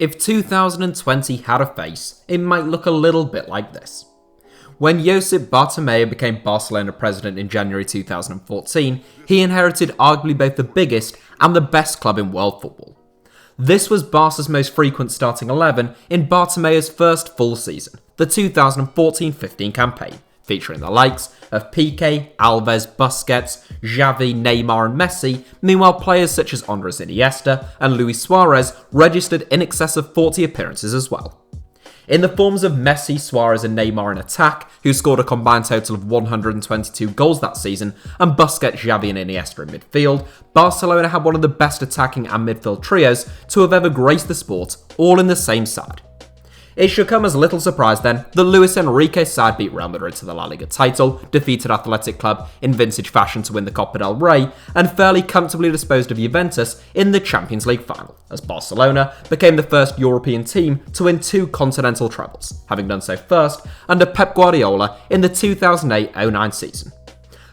If 2020 had a face, it might look a little bit like this. When Josep Bartomeu became Barcelona president in January 2014, he inherited arguably both the biggest and the best club in world football. This was Barca's most frequent starting 11 in Bartomeu's first full season, the 2014-15 campaign, featuring the likes of Piqué, Alves, Busquets, Xavi, Neymar and Messi. Meanwhile, players such as Andres Iniesta and Luis Suarez registered in excess of 40 appearances as well. In the forms of Messi, Suarez and Neymar in attack, who scored a combined total of 122 goals that season, and Busquets, Xavi and Iniesta in midfield, Barcelona had one of the best attacking and midfield trios to have ever graced the sport, all in the same side. It should come as little surprise then that Luis Enrique's side beat Real Madrid to the La Liga title, defeated Athletic Club in vintage fashion to win the Copa del Rey, and fairly comfortably disposed of Juventus in the Champions League final, as Barcelona became the first European team to win 2 continental trebles, having done so first under Pep Guardiola in the 2008-09 season.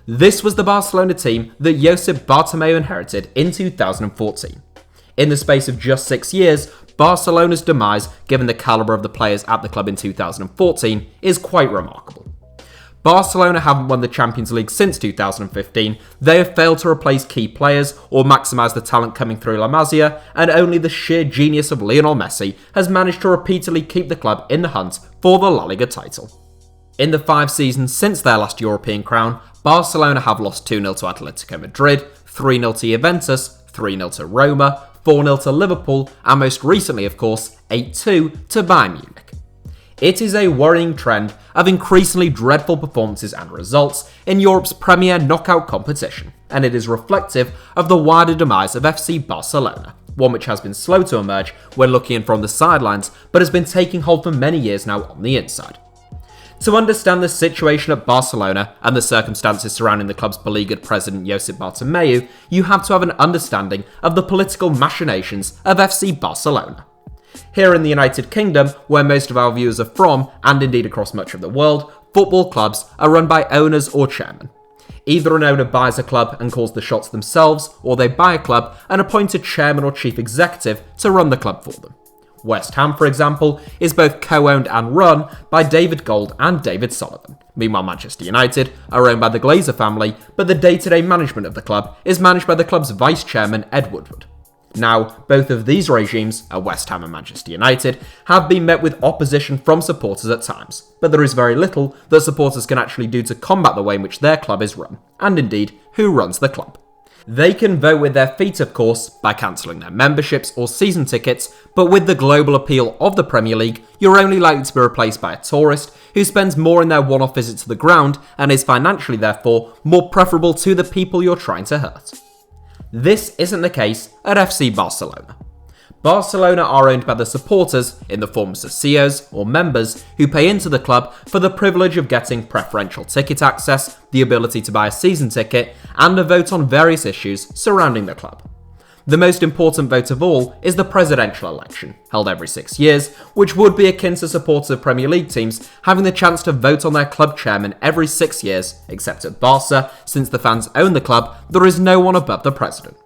This was the Barcelona team that Josep Bartomeu inherited in 2014. In the space of just 6 years, Barcelona's demise, given the calibre of the players at the club in 2014, is quite remarkable. Barcelona haven't won the Champions League since 2015, they have failed to replace key players or maximise the talent coming through La Masia, and only the sheer genius of Lionel Messi has managed to repeatedly keep the club in the hunt for the La Liga title. In the 5 seasons since their last European crown, Barcelona have lost 2-0 to Atletico Madrid, 3-0 to Juventus, 3-0 to Roma, 4-0 to Liverpool, and most recently, of course, 8-2 to Bayern Munich. It is a worrying trend of increasingly dreadful performances and results in Europe's premier knockout competition, and it is reflective of the wider demise of FC Barcelona, one which has been slow to emerge when looking in from the sidelines, but has been taking hold for many years now on the inside. To understand the situation at Barcelona and the circumstances surrounding the club's beleaguered president Josep Bartomeu, you have to have an understanding of the political machinations of FC Barcelona. Here in the United Kingdom, where most of our viewers are from, and indeed across much of the world, football clubs are run by owners or chairmen. Either an owner buys a club and calls the shots themselves, or they buy a club and appoint a chairman or chief executive to run the club for them. West Ham, for example, is both co-owned and run by David Gold and David Sullivan. Meanwhile, Manchester United are owned by the Glazer family, but the day-to-day management of the club is managed by the club's vice-chairman Ed Woodward. Now, both of these regimes, at West Ham and Manchester United, have been met with opposition from supporters at times, but there is very little that supporters can actually do to combat the way in which their club is run, and indeed, who runs the club. They can vote with their feet, of course, by cancelling their memberships or season tickets, but with the global appeal of the Premier League, you're only likely to be replaced by a tourist who spends more in their one-off visit to the ground and is financially, therefore, more preferable to the people you're trying to hurt. This isn't the case at FC Barcelona. Barcelona are owned by the supporters in the form of socios or members who pay into the club for the privilege of getting preferential ticket access, the ability to buy a season ticket, and a vote on various issues surrounding the club. The most important vote of all is the presidential election, held every 6 years, which would be akin to supporters of Premier League teams having the chance to vote on their club chairman every 6 years, except at Barca, since the fans own the club, there is no one above the president.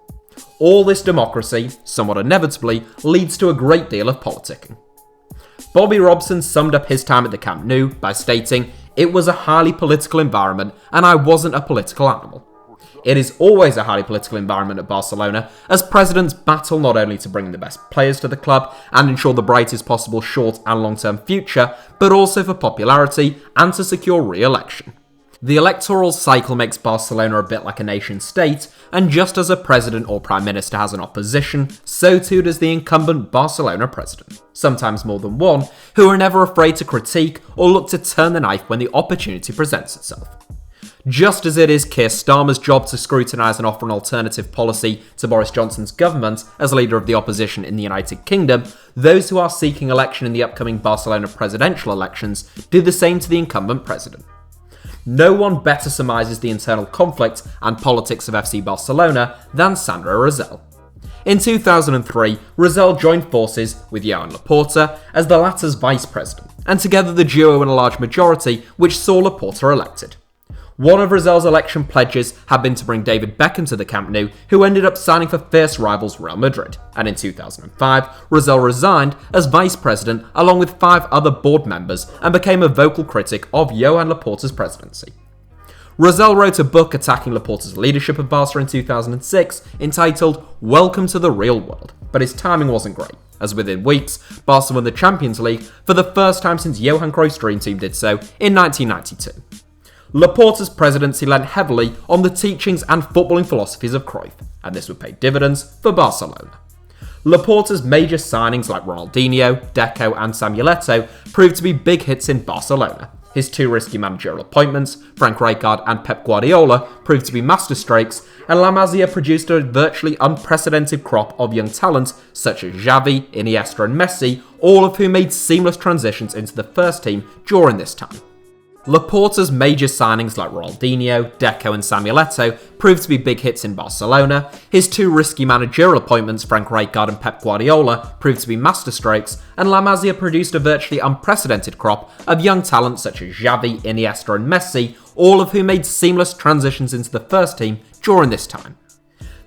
All this democracy, somewhat inevitably, leads to a great deal of politicking. Bobby Robson summed up his time at the Camp Nou by stating, "It was a highly political environment and I wasn't a political animal." It is always a highly political environment at Barcelona, as presidents battle not only to bring the best players to the club and ensure the brightest possible short and long-term future, but also for popularity and to secure re-election. The electoral cycle makes Barcelona a bit like a nation-state, and just as a president or prime minister has an opposition, so too does the incumbent Barcelona president, sometimes more than one, who are never afraid to critique or look to turn the knife when the opportunity presents itself. Just as it is Keir Starmer's job to scrutinise and offer an alternative policy to Boris Johnson's government as leader of the opposition in the United Kingdom, those who are seeking election in the upcoming Barcelona presidential elections do the same to the incumbent president. No one better surmises the internal conflict and politics of FC Barcelona than Sandro Rosell. In 2003, Rosell joined forces with Joan Laporta as the latter's vice president, and together the duo won a large majority which saw Laporta elected. One of Rosel's election pledges had been to bring David Beckham to the Camp Nou, who ended up signing for fierce rivals Real Madrid, and in 2005, Rosel resigned as vice president along with 5 other board members and became a vocal critic of Joan Laporta's presidency. Rosel wrote a book attacking Laporta's leadership of Barca in 2006 entitled Welcome to the Real World, but his timing wasn't great, as within weeks, Barca won the Champions League for the first time since Johan Cruyff's dream team did so in 1992. Laporta's presidency lent heavily on the teachings and footballing philosophies of Cruyff, and this would pay dividends for Barcelona. Laporta's major signings like Ronaldinho, Deco and Samuel Eto'o proved to be big hits in Barcelona. His 2 risky managerial appointments, Frank Rijkaard and Pep Guardiola, proved to be masterstrokes, and La Masia produced a virtually unprecedented crop of young talent such as Xavi, Iniesta and Messi, all of whom made seamless transitions into the first team during this time. Laporta's major signings like Ronaldinho, Deco and Samuel Eto'o proved to be big hits in Barcelona. His 2 risky managerial appointments, Frank Rijkaard and Pep Guardiola, proved to be masterstrokes, and La Masia produced a virtually unprecedented crop of young talent such as Xavi, Iniesta and Messi, all of whom made seamless transitions into the first team during this time.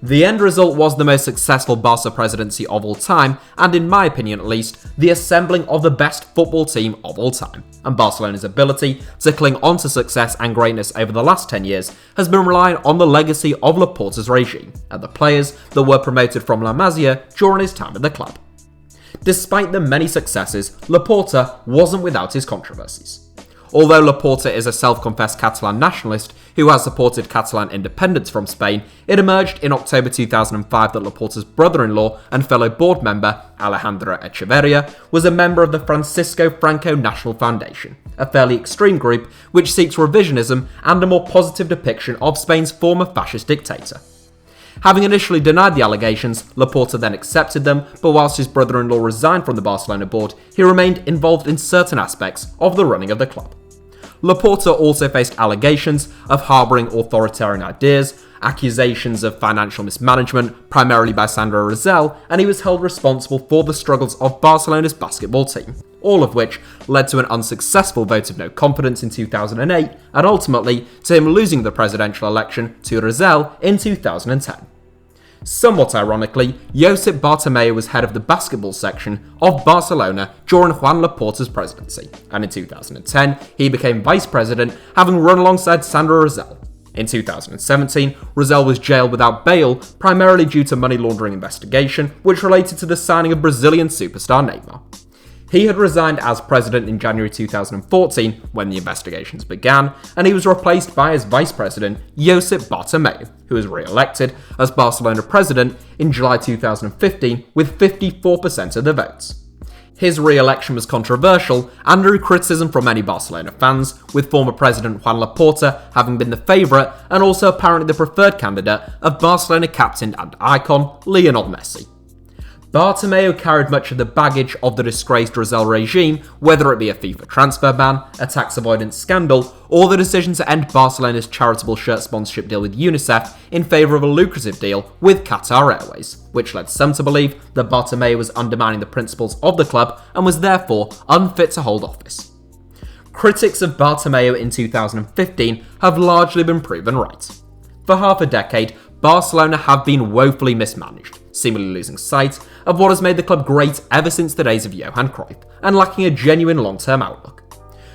The end result was the most successful Barca presidency of all time, and in my opinion at least, the assembling of the best football team of all time. And Barcelona's ability to cling on to success and greatness over the last 10 years has been relying on the legacy of Laporta's regime, and the players that were promoted from La Masia during his time at the club. Despite the many successes, Laporta wasn't without his controversies. Although Laporta is a self-confessed Catalan nationalist who has supported Catalan independence from Spain, it emerged in October 2005 that Laporta's brother-in-law and fellow board member, Alejandro Echeverria, was a member of the Francisco Franco National Foundation, a fairly extreme group which seeks revisionism and a more positive depiction of Spain's former fascist dictator. Having initially denied the allegations, Laporta then accepted them, but whilst his brother-in-law resigned from the Barcelona board, he remained involved in certain aspects of the running of the club. Laporta also faced allegations of harbouring authoritarian ideas, accusations of financial mismanagement, primarily by Sandro Rosell, and he was held responsible for the struggles of Barcelona's basketball team, all of which led to an unsuccessful vote of no confidence in 2008, and ultimately to him losing the presidential election to Rosell in 2010. Somewhat ironically, Josep Bartomeu was head of the basketball section of Barcelona during Joan Laporta's presidency, and in 2010 he became vice president, having run alongside Sandro Rosell. In 2017, Rosell was jailed without bail, primarily due to money laundering investigation, which related to the signing of Brazilian superstar Neymar. He had resigned as president in January 2014 when the investigations began, and he was replaced by his vice president, Josep Bartomeu, who was re-elected as Barcelona president in July 2015 with 54% of the votes. His re-election was controversial and drew criticism from many Barcelona fans, with former president Joan Laporta having been the favourite and also apparently the preferred candidate of Barcelona captain and icon Lionel Messi. Bartomeu carried much of the baggage of the disgraced Rosell regime, whether it be a FIFA transfer ban, a tax avoidance scandal, or the decision to end Barcelona's charitable shirt sponsorship deal with UNICEF in favour of a lucrative deal with Qatar Airways, which led some to believe that Bartomeu was undermining the principles of the club and was therefore unfit to hold office. Critics of Bartomeu in 2015 have largely been proven right. For half a decade, Barcelona have been woefully mismanaged, seemingly losing sight of what has made the club great ever since the days of Johan Cruyff, and lacking a genuine long-term outlook.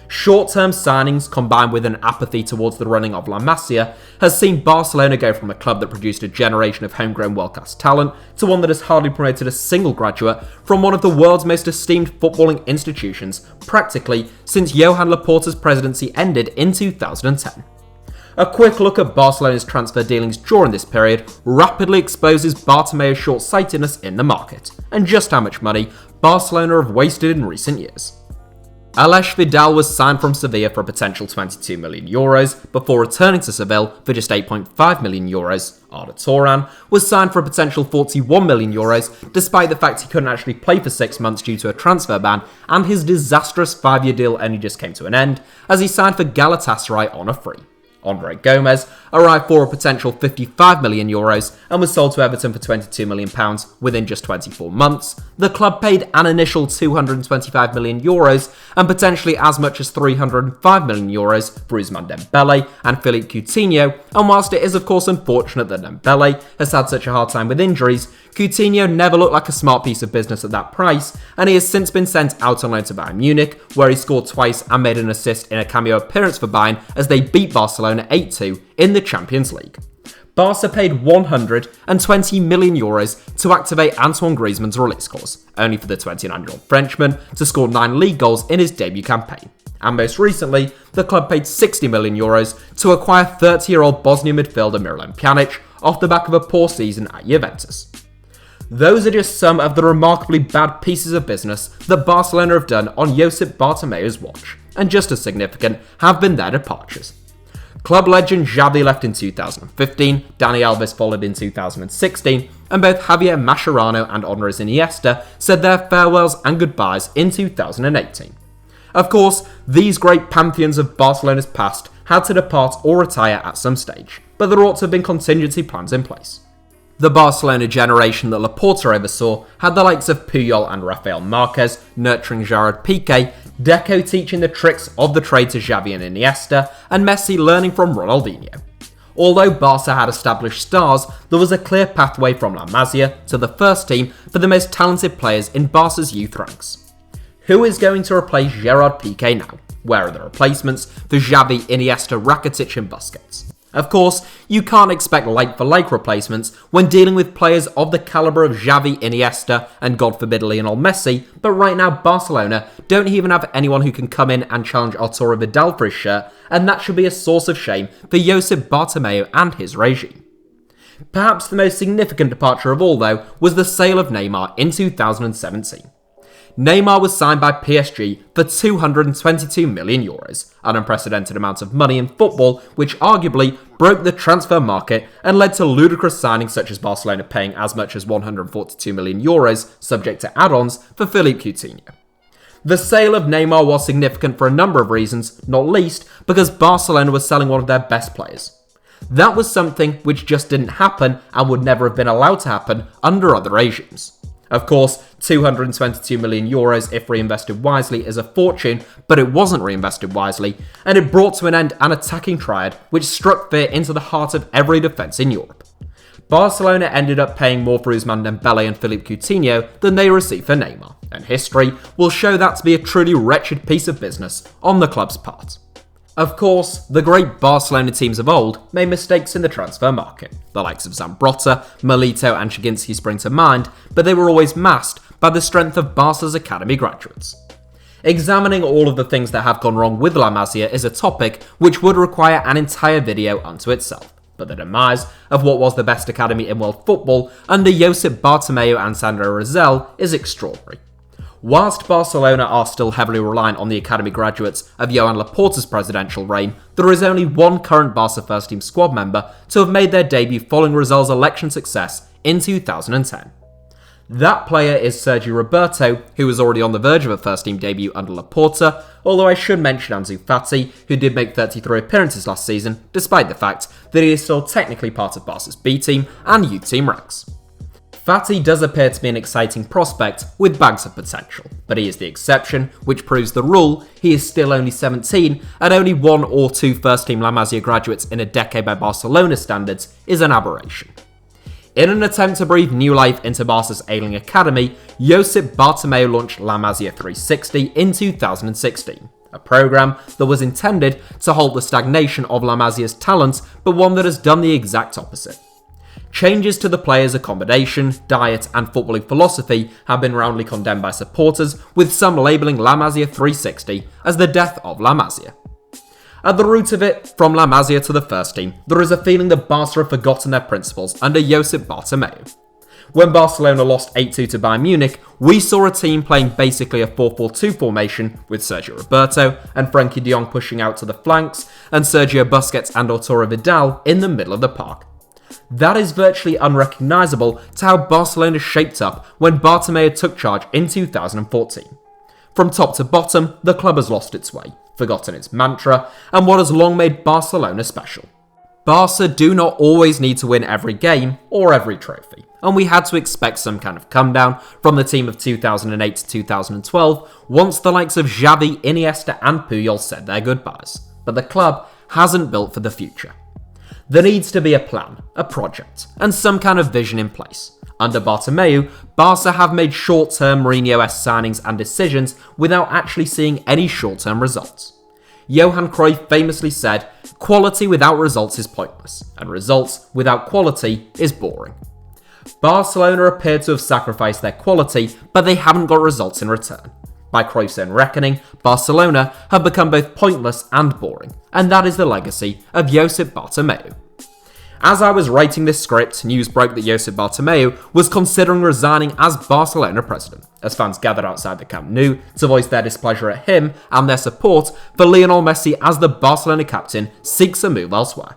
Short-term signings combined with an apathy towards the running of La Masia has seen Barcelona go from a club that produced a generation of homegrown world-class talent to one that has hardly promoted a single graduate from one of the world's most esteemed footballing institutions, practically since Joan Laporta's presidency ended in 2010. A quick look at Barcelona's transfer dealings during this period rapidly exposes Bartomeu's short-sightedness in the market, and just how much money Barcelona have wasted in recent years. Aleix Vidal was signed from Sevilla for a potential €22 million before returning to Seville for just €8.5 million. Arda Turan was signed for a potential €41 million despite the fact he couldn't actually play for 6 months due to a transfer ban, and his disastrous 5-year deal only just came to an end as he signed for Galatasaray on a free. Andre Gomez arrived for a potential €55 million and was sold to Everton for £22 million within just 24 months. The club paid an initial €225 million and potentially as much as €305 million for Ousmane Dembele and Philippe Coutinho, and whilst it is of course unfortunate that Dembele has had such a hard time with injuries, Coutinho never looked like a smart piece of business at that price, and he has since been sent out on loan to Bayern Munich, where he scored twice and made an assist in a cameo appearance for Bayern as they beat Barcelona 8-2 in the Champions League. Barca paid €120 million to activate Antoine Griezmann's release clause, only for the 29-year-old Frenchman to score 9 league goals in his debut campaign. And most recently, the club paid €60 million to acquire 30-year-old Bosnian midfielder Miralem Pjanic off the back of a poor season at Juventus. Those are just some of the remarkably bad pieces of business that Barcelona have done on Josep Bartomeu's watch, and just as significant have been their departures. Club legend Xavi left in 2015, Dani Alves followed in 2016, and both Javier Mascherano and Andres Iniesta said their farewells and goodbyes in 2018. Of course, these great pantheons of Barcelona's past had to depart or retire at some stage, but there ought to have been contingency plans in place. The Barcelona generation that Laporta oversaw had the likes of Puyol and Rafael Marquez nurturing Gerard Piqué, Deco teaching the tricks of the trade to Xavi and Iniesta, and Messi learning from Ronaldinho. Although Barca had established stars, there was a clear pathway from La Masia to the first team for the most talented players in Barca's youth ranks. Who is going to replace Gerard Piqué now? Where are the replacements for Xavi, Iniesta, Rakitic and Busquets? Of course, you can't expect like-for-like replacements when dealing with players of the calibre of Xavi, Iniesta and God forbid Lionel Messi, but right now Barcelona don't even have anyone who can come in and challenge Arturo Vidal for his shirt, and that should be a source of shame for Josep Bartomeu and his regime. Perhaps the most significant departure of all though was the sale of Neymar in 2017. Neymar was signed by PSG for €222 million, an unprecedented amount of money in football which arguably broke the transfer market and led to ludicrous signings such as Barcelona paying as much as €142 million, subject to add-ons, for Philippe Coutinho. The sale of Neymar was significant for a number of reasons, not least because Barcelona was selling one of their best players. That was something which just didn't happen and would never have been allowed to happen under other regimes. Of course, €222 million if reinvested wisely is a fortune, but it wasn't reinvested wisely, and it brought to an end an attacking triad which struck fear into the heart of every defence in Europe. Barcelona ended up paying more for Ousmane Dembele and Philippe Coutinho than they received for Neymar, and history will show that to be a truly wretched piece of business on the club's part. Of course, the great Barcelona teams of old made mistakes in the transfer market. The likes of Zambrotta, Milito and Shaginski spring to mind, but they were always masked by the strength of Barca's academy graduates. Examining all of the things that have gone wrong with La Masia is a topic which would require an entire video unto itself, but the demise of what was the best academy in world football under Josep Bartomeu and Sandro Rosell is extraordinary. Whilst Barcelona are still heavily reliant on the academy graduates of Joan Laporta's presidential reign, there is only one current Barca first-team squad member to have made their debut following Rosell's election success in 2010. That player is Sergio Roberto, who was already on the verge of a first-team debut under Laporta, although I should mention Ansu Fati, who did make 33 appearances last season, despite the fact that he is still technically part of Barca's B team and youth team ranks. Fati does appear to be an exciting prospect with bags of potential, but he is the exception, which proves the rule. He is still only 17, and only 1 or 2 first-team La Masia graduates in a decade by Barcelona standards is an aberration. In an attempt to breathe new life into Barca's ailing academy, Josep Bartomeu launched La Masia 360 in 2016, a programme that was intended to halt the stagnation of La Masia's talent, but one that has done the exact opposite. Changes to the players' accommodation, diet and footballing philosophy have been roundly condemned by supporters, with some labelling La Masia 360 as the death of La Masia. At the root of it, from La Masia to the first team, there is a feeling that Barca have forgotten their principles under Josep Bartomeu. When Barcelona lost 8-2 to Bayern Munich, we saw a team playing basically a 4-4-2 formation with Sergio Roberto and Frenkie de Jong pushing out to the flanks and Sergio Busquets and Arturo Vidal in the middle of the park. That is virtually unrecognisable to how Barcelona shaped up when Bartomeu took charge in 2014. From top to bottom, the club has lost its way, forgotten its mantra, and what has long made Barcelona special. Barca do not always need to win every game or every trophy, and we had to expect some kind of come down from the team of 2008 to 2012 once the likes of Xavi, Iniesta and Puyol said their goodbyes. But the club hasn't built for the future. There needs to be a plan, a project, and some kind of vision in place. Under Bartomeu, Barca have made short-term Mourinho-esque signings and decisions without actually seeing any short-term results. Johan Cruyff famously said, "Quality without results is pointless, and results without quality is boring." Barcelona appear to have sacrificed their quality, but they haven't got results in return. By Cruyff's own reckoning, Barcelona have become both pointless and boring, and that is the legacy of Josep Bartomeu. As I was writing this script, news broke that Josep Bartomeu was considering resigning as Barcelona president, as fans gathered outside the Camp Nou to voice their displeasure at him and their support for Lionel Messi as the Barcelona captain seeks a move elsewhere.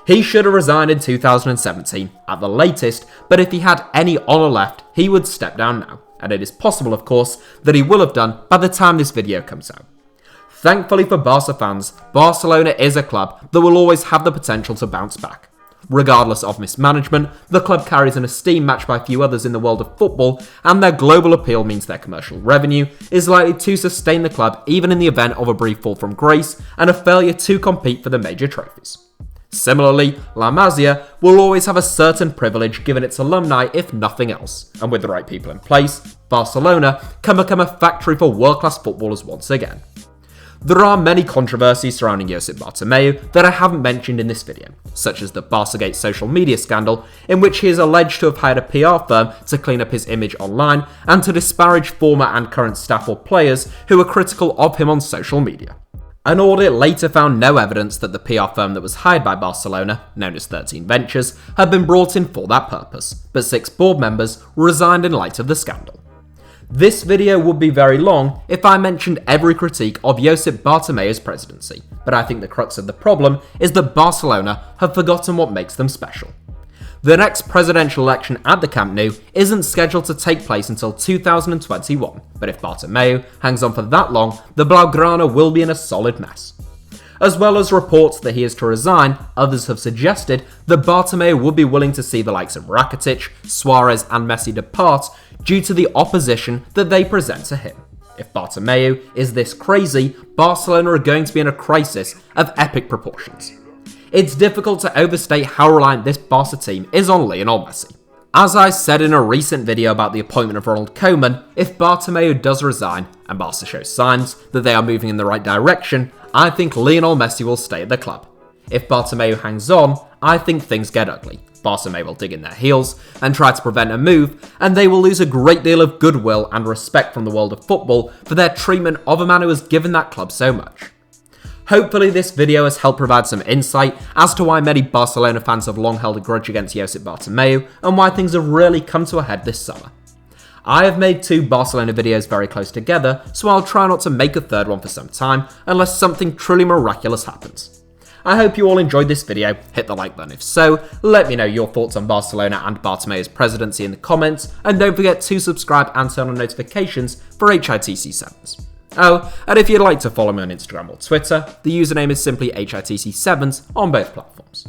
He should have resigned in 2017 at the latest, but if he had any honour left, he would step down now, and it is possible, of course, that he will have done by the time this video comes out. Thankfully for Barca fans, Barcelona is a club that will always have the potential to bounce back. Regardless of mismanagement, the club carries an esteem matched by few others in the world of football, and their global appeal means their commercial revenue is likely to sustain the club even in the event of a brief fall from grace and a failure to compete for the major trophies. Similarly, La Masia will always have a certain privilege given its alumni if nothing else, and with the right people in place, Barcelona can become a factory for world-class footballers once again. There are many controversies surrounding Josep Bartomeu that I haven't mentioned in this video, such as the Barcagate social media scandal, in which he is alleged to have hired a PR firm to clean up his image online and to disparage former and current staff or players who were critical of him on social media. An audit later found no evidence that the PR firm that was hired by Barcelona, known as 13 Ventures, had been brought in for that purpose, but 6 board members resigned in light of the scandal. This video would be very long if I mentioned every critique of Josep Bartomeu's presidency, but I think the crux of the problem is that Barcelona have forgotten what makes them special. The next presidential election at the Camp Nou isn't scheduled to take place until 2021, but if Bartomeu hangs on for that long, the Blaugrana will be in a solid mess. As well as reports that he is to resign, others have suggested that Bartomeu would be willing to see the likes of Rakitic, Suarez and Messi depart due to the opposition that they present to him. If Bartomeu is this crazy, Barcelona are going to be in a crisis of epic proportions. It's difficult to overstate how reliant this Barca team is on Lionel Messi. As I said in a recent video about the appointment of Ronald Koeman, if Bartomeu does resign and Barca shows signs that they are moving in the right direction, I think Lionel Messi will stay at the club. If Bartomeu hangs on, I think things get ugly. Barca may well dig in their heels and try to prevent a move, and they will lose a great deal of goodwill and respect from the world of football for their treatment of a man who has given that club so much. Hopefully this video has helped provide some insight as to why many Barcelona fans have long held a grudge against Josep Bartomeu and why things have really come to a head this summer. I have made 2 Barcelona videos very close together, so I'll try not to make a third one for some time unless something truly miraculous happens. I hope you all enjoyed this video, hit the like button if so, let me know your thoughts on Barcelona and Bartomeu's presidency in the comments, and don't forget to subscribe and turn on notifications for HITC Sevens. Oh, and if you'd like to follow me on Instagram or Twitter, the username is simply HITC Sevens on both platforms.